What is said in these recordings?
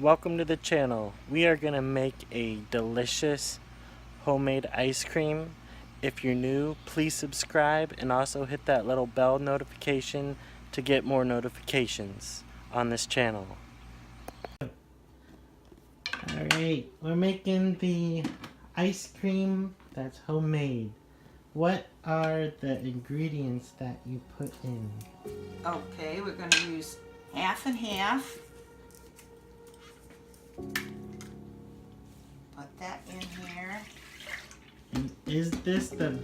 Welcome to the channel. We are going to make a delicious homemade ice cream. If you're new, please subscribe and also hit that little bell notification to get more notifications on this channel. Alright, we're making the ice cream that's homemade. What are the ingredients that you put in? Okay, we're going to use half and half. Put that in here. And is this the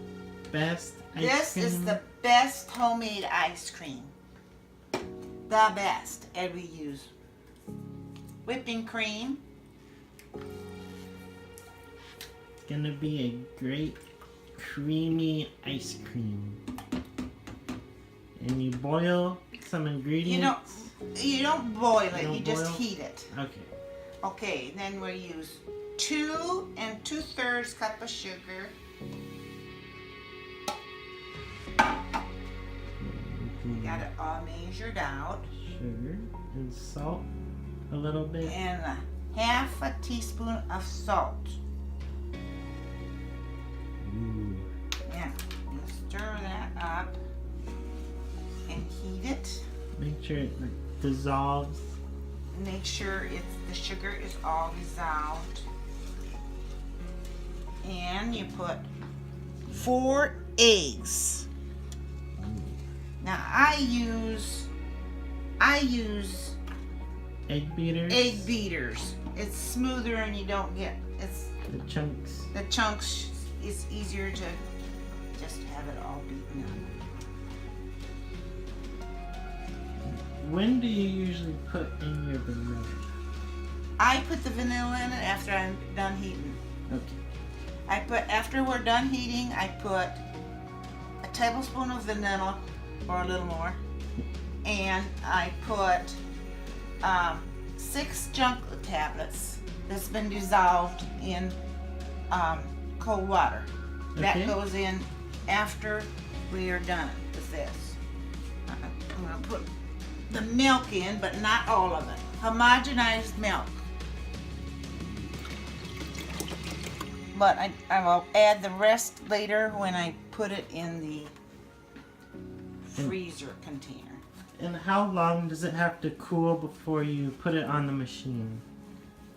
best ice cream? This is the best homemade ice cream. The best. And we use whipping cream. It's gonna be a great creamy ice cream. And you boil some ingredients. You don't boil it, you boil? just heat it. Okay. Okay, then we'll use 2 2/3 cup of sugar. Got it all measured out. Sugar and salt a little bit. And half a teaspoon of salt. Ooh. Yeah, you stir that up and heat it. Make sure it dissolves. Make sure the sugar is all dissolved. And you put 4 eggs. Now I use Egg beaters. egg beaters. It's smoother and you don't get The chunks. the chunks. It's easier to just have it all beaten up. When do you usually put in your vanilla? I put the vanilla in it after I'm done heating. Okay. After we're done heating, I put a tablespoon of vanilla, or a little more, and I put 6 chocolate tablets that's been dissolved in cold water. That Okay. goes in after we are done with this. I'm going to put the milk in, but not all of it. Homogenized milk. But I will add the rest later when I put it in the freezer container. And how long does it have to cool before you put it on the machine?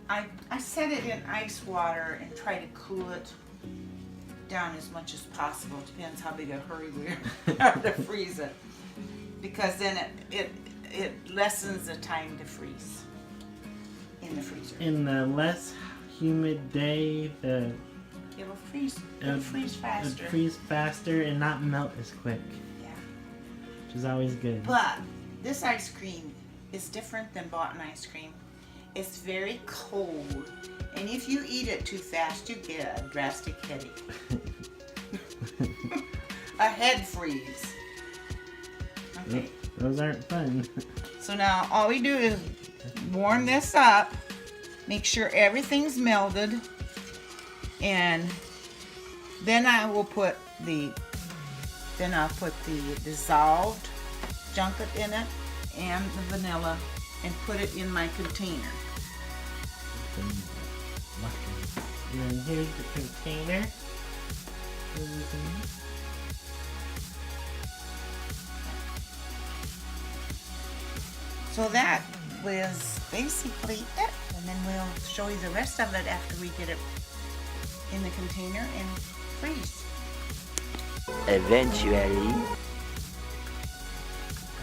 I set it in ice water and try to cool it down as much as possible. Depends how big a hurry we have to freeze it. Because then it lessens the time to freeze in the freezer. In the less humid day, It'll freeze faster. It'll freeze faster and not melt as quick, Yeah. which is always good. But this ice cream is different than bought ice cream. It's very cold, and if you eat it too fast, you get a drastic headache. A head freeze. Okay. Those aren't fun. So now all we do is warm this up, make sure everything's melted, and then I'll put the dissolved chocolate in it and the vanilla and put it in my container. And then here's the container. So that was basically it, and then we'll show you the rest of it after we get it in the container and freeze. Eventually.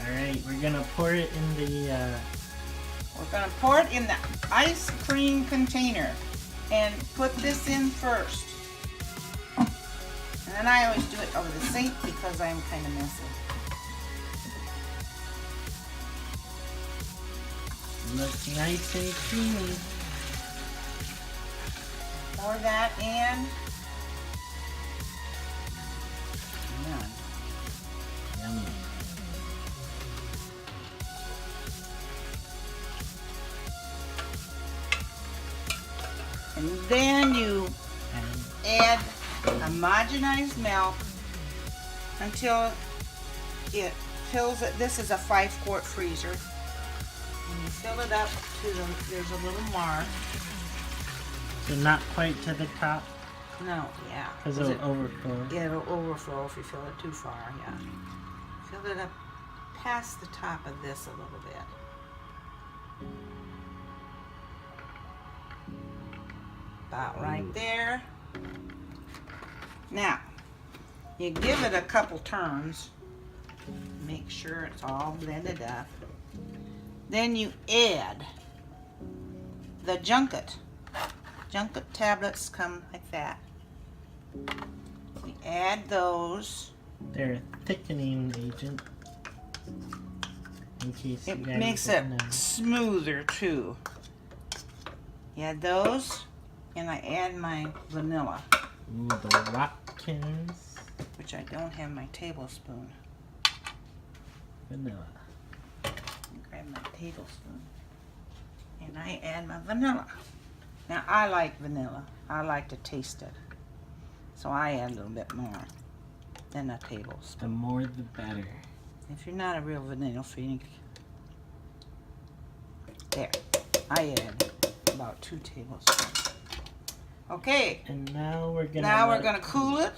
Alright, we're gonna pour it in the We're going to pour it in the ice cream container and put this in first. And then I always do it over the sink because I'm kind of messy. looks nice and creamy. Pour that in. None. Yummy. And then you add homogenized milk until it fills it. This is a 5-quart freezer. And you fill it up there's a little mark. So not quite to the top, No, yeah. because it'll overflow. Yeah, it'll overflow if you fill it too far, yeah. Fill it up past the top of this a little bit. About right there. Now, you give it a couple turns. Make sure it's all blended up. Then you add the junket. Junket tablets come like that. We add those. They're a thickening agent. In case It you guys makes didn't it know. smoother too. You add those, and I add my vanilla, Ooh, the Watkins which I don't have my tablespoon. vanilla. Grab my tablespoon, and I add my vanilla. Now I like vanilla. I like to taste it, so I add a little bit more than a tablespoon. The more the better. If you're not a real vanilla freak, there, I add about 2 tablespoons. Okay, And now we're gonna. now we're let- gonna cool it,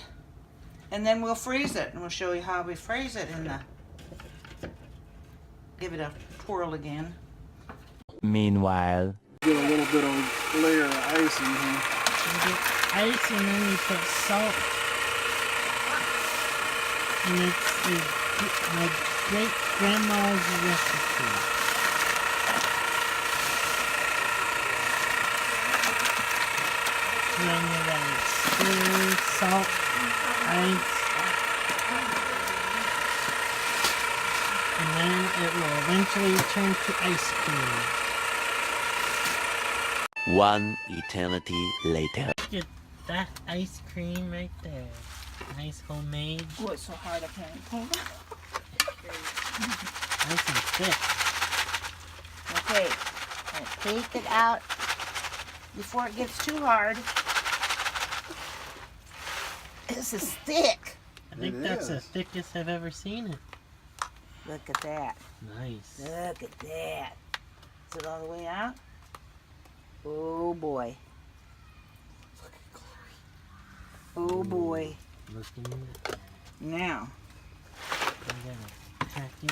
and then we'll freeze it, and we'll show you how we freeze it in the. Give it a twirl again. Meanwhile, Get a little bit of layer of ice in here. You get ice and then you put salt. And it's my great grandma's recipe. Then you gotta stir, salt, ice. And then it will eventually turn to ice cream. one eternity later. Look at that ice cream right there. Nice homemade, Oh, it's so hard I can't pull it. nice and thick. Okay, and take it out before it gets too hard. This is thick. I think It that's the is. thickest I've ever seen it. Look at that. Nice. Look at that. Is it all the way out? Oh boy. Oh boy. Looking at Now. I'm gonna pack it.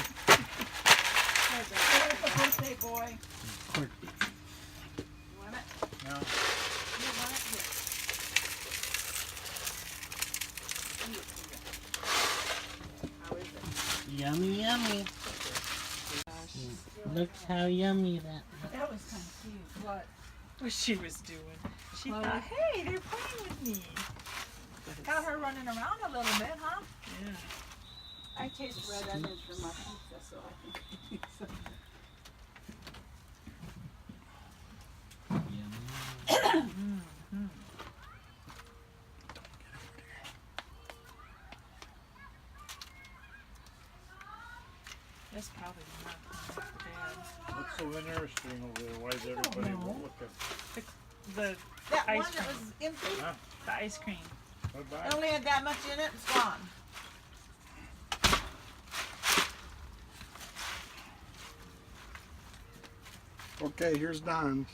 There's a birthday boy. Cork it. You want it? No. You want it? Here. How is it? Yummy, yummy. Look how yummy that looks. That was kind of cute. What? What she was doing. She thought, hey, they're playing with me. Got her running around a little bit, huh? Yeah. I taste red onions for my pizza, so I think Yummy. That's probably not bad. What's so interesting over there? Why is everybody know. looking? The that Ice one that cream. was empty, Huh? the ice cream. Bye-bye. it only had that much in it, it's gone. Okay, here's Don's.